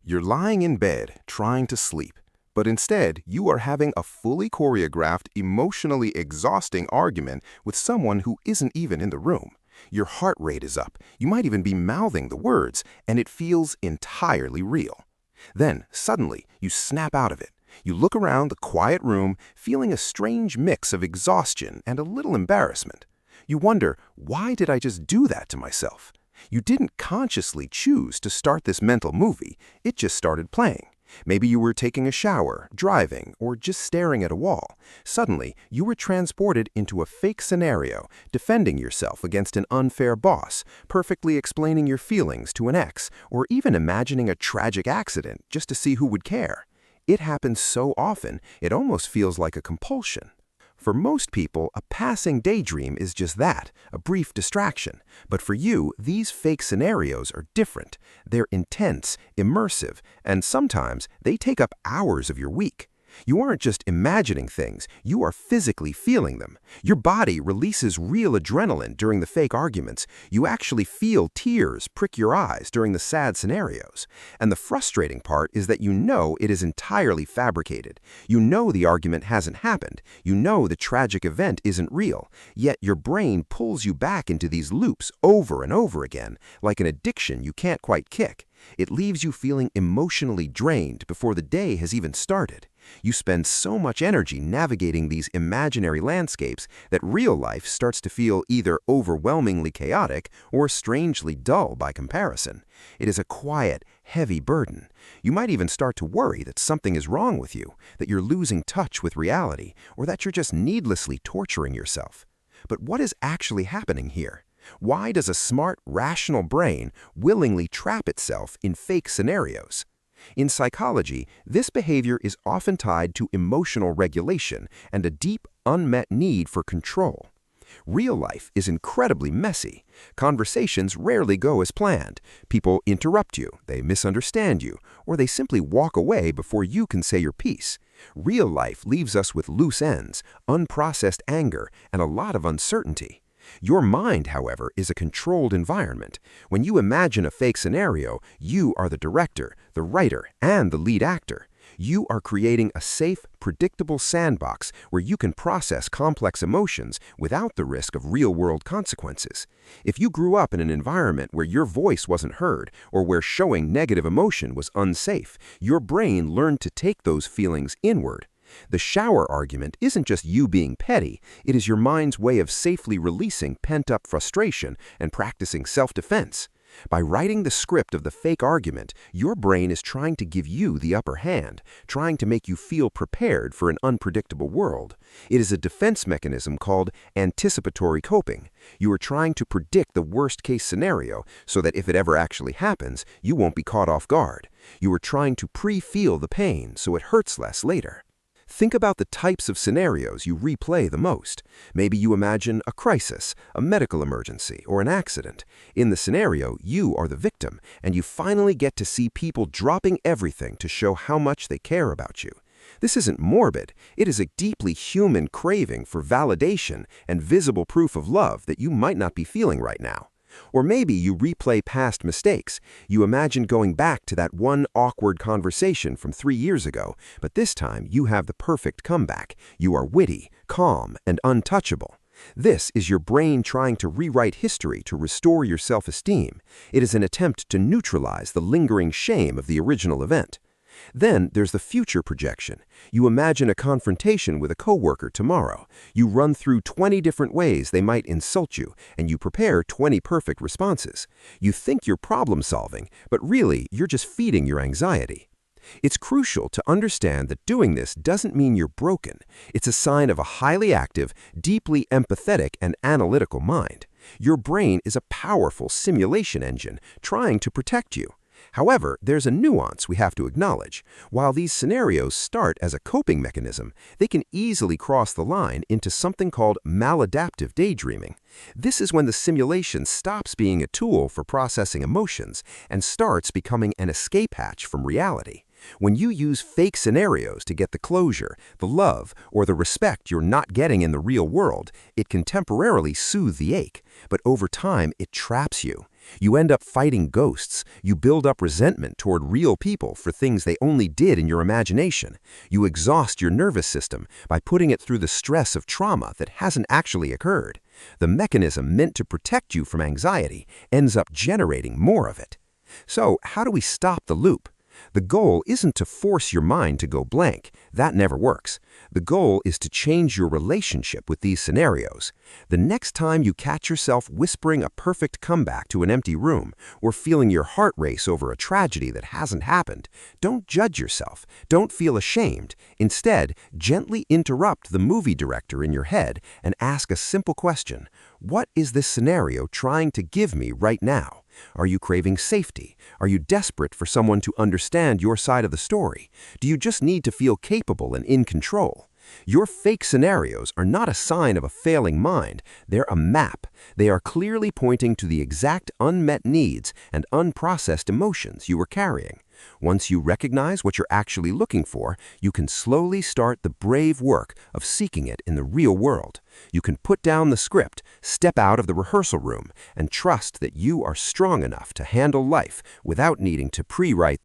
You're lying in bed, trying to sleep, but instead you are having a fully choreographed, emotionally exhausting argument with someone who isn't even in the room. Your heart rate is up, you might even be mouthing the words, and it feels entirely real. Then, suddenly, you snap out of it. You look around the quiet room, feeling a strange mix of exhaustion and a little embarrassment. You wonder, why did I just do that to myself? You didn't consciously choose to start this mental movie, it just started playing. Maybe you were taking a shower, driving, or just staring at a wall. Suddenly, you were transported into a fake scenario, defending yourself against an unfair boss, perfectly explaining your feelings to an ex, or even imagining a tragic accident just to see who would care. It happens so often, it almost feels like a compulsion. For most people, a passing daydream is just that, a brief distraction. But for you, these fake scenarios are different. They're intense, immersive, and sometimes they take up hours of your week. You aren't just imagining things, you are physically feeling them. Your body releases real adrenaline during the fake arguments. You actually feel tears prick your eyes during the sad scenarios. And the frustrating part is that you know it is entirely fabricated. You know the argument hasn't happened. You know the tragic event isn't real. Yet your brain pulls you back into these loops over and over again, like an addiction you can't quite kick. It leaves you feeling emotionally drained before the day has even started. You spend so much energy navigating these imaginary landscapes that real life starts to feel either overwhelmingly chaotic or strangely dull by comparison. It is a quiet, heavy burden. You might even start to worry that something is wrong with you, that you're losing touch with reality, or that you're just needlessly torturing yourself. But what is actually happening here? Why does a smart, rational brain willingly trap itself in fake scenarios? In psychology, this behavior is often tied to emotional regulation and a deep, unmet need for control. Real life is incredibly messy. Conversations rarely go as planned. People interrupt you, they misunderstand you, or they simply walk away before you can say your piece. Real life leaves us with loose ends, unprocessed anger, and a lot of uncertainty. Your mind, however, is a controlled environment. When you imagine a fake scenario, you are the director, the writer, and the lead actor. You are creating a safe, predictable sandbox where you can process complex emotions without the risk of real-world consequences. If you grew up in an environment where your voice wasn't heard or where showing negative emotion was unsafe, your brain learned to take those feelings inward. The shower argument isn't just you being petty, it is your mind's way of safely releasing pent-up frustration and practicing self-defense. By writing the script of the fake argument, your brain is trying to give you the upper hand, trying to make you feel prepared for an unpredictable world. It is a defense mechanism called anticipatory coping. You are trying to predict the worst-case scenario so that if it ever actually happens, you won't be caught off guard. You are trying to pre-feel the pain so it hurts less later. Think about the types of scenarios you replay the most. Maybe you imagine a crisis, a medical emergency, or an accident. In the scenario, you are the victim, and you finally get to see people dropping everything to show how much they care about you. This isn't morbid. It is a deeply human craving for validation and visible proof of love that you might not be feeling right now. Or maybe you replay past mistakes. You imagine going back to that one awkward conversation from 3 years ago, but this time you have the perfect comeback. You are witty, calm, and untouchable. This is your brain trying to rewrite history to restore your self-esteem. It is an attempt to neutralize the lingering shame of the original event. Then there's the future projection. You imagine a confrontation with a coworker tomorrow. You run through 20 different ways they might insult you, and you prepare 20 perfect responses. You think you're problem-solving, but really you're just feeding your anxiety. It's crucial to understand that doing this doesn't mean you're broken. It's a sign of a highly active, deeply empathetic, and analytical mind. Your brain is a powerful simulation engine trying to protect you. However, there's a nuance we have to acknowledge. While these scenarios start as a coping mechanism, they can easily cross the line into something called maladaptive daydreaming. This is when the simulation stops being a tool for processing emotions and starts becoming an escape hatch from reality. When you use fake scenarios to get the closure, the love, or the respect you're not getting in the real world, it can temporarily soothe the ache, but over time it traps you. You end up fighting ghosts. You build up resentment toward real people for things they only did in your imagination. You exhaust your nervous system by putting it through the stress of trauma that hasn't actually occurred. The mechanism meant to protect you from anxiety ends up generating more of it. So, how do we stop the loop? The goal isn't to force your mind to go blank. That never works. The goal is to change your relationship with these scenarios. The next time you catch yourself whispering a perfect comeback to an empty room or feeling your heart race over a tragedy that hasn't happened, don't judge yourself. Don't feel ashamed. Instead, gently interrupt the movie director in your head and ask a simple question. What is this scenario trying to give me right now? Are you craving safety? Are you desperate for someone to understand your side of the story? Do you just need to feel capable and in control? Your fake scenarios are not a sign of a failing mind. They're a map. They are clearly pointing to the exact unmet needs and unprocessed emotions you were carrying. Once you recognize what you're actually looking for, you can slowly start the brave work of seeking it in the real world. You can put down the script, step out of the rehearsal room, and trust that you are strong enough to handle life without needing to pre-write